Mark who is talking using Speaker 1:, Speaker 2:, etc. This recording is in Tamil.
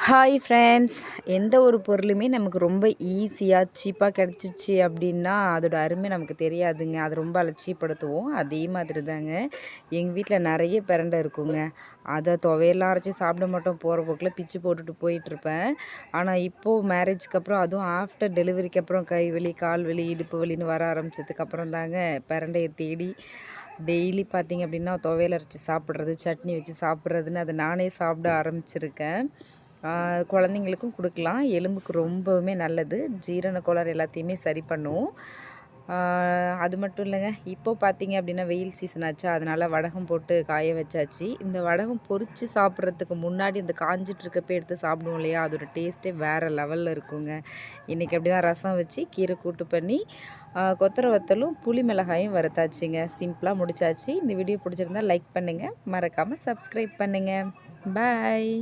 Speaker 1: Hi friends. எந்த ஒரு பொருளுமே நமக்கு ரொம்ப ஈஸியாக சீப்பாக கிடச்சிச்சு அப்படின்னா அதோட அருமை நமக்கு தெரியாதுங்க. அது ரொம்ப அலட்சியப்படுத்துவோம். அதே மாதிரி தாங்க எங்கள் வீட்டில் நிறைய பிரண்டை இருக்குங்க. அதை துவையெல்லாம் அரைச்சி சாப்பிட மாட்டோம், போகிற போக்கில் பிச்சு போட்டுட்டு போயிட்டுருப்பேன். ஆனால் இப்போது மேரேஜ்க்கு அப்புறம், அதுவும் ஆஃப்டர் டெலிவரிக்கு அப்புறம் கை வலி, கால் வலி, இடுப்பு வலின்னு வர ஆரம்பிச்சதுக்கப்புறம் தாங்க பிரண்டையை தேடி டெய்லி பார்த்திங்க அப்படின்னா துவையல் அரைச்சி சாப்பிட்றது, சட்னி வச்சு சாப்பிட்றதுன்னு அதை நானே சாப்பிட ஆரம்பிச்சிருக்கேன். குழந்தைங்களுக்கும் கொடுக்கலாம். எலும்புக்கு ரொம்பவுமே நல்லது. ஜீரண கோளாறு எல்லாத்தையுமே சரி பண்ணும். அது மட்டும் இல்லைங்க, இப்போது பார்த்தீங்க அப்படின்னா வெயில் சீசன் ஆச்சா, அதனால் வடகம் போட்டு காய வச்சாச்சு. இந்த வடகம் பொரித்து சாப்பிட்றதுக்கு முன்னாடி இந்த காஞ்சிட்ருக்கப்போ எடுத்து சாப்பிடுவோம் இல்லையா, அதோட டேஸ்ட்டே வேறு லெவலில் இருக்குங்க. இன்றைக்கி அப்படி தான் ரசம் வச்சு கீரை கூட்டு பண்ணி கொத்தரை வத்தலும் புளி மிளகாயும் வறுத்தாச்சுங்க. சிம்பிளாக முடிச்சாச்சு. இந்த வீடியோ பிடிச்சிருந்தா லைக் பண்ணுங்கள், மறக்காமல் சப்ஸ்கிரைப் பண்ணுங்கள். பாய்.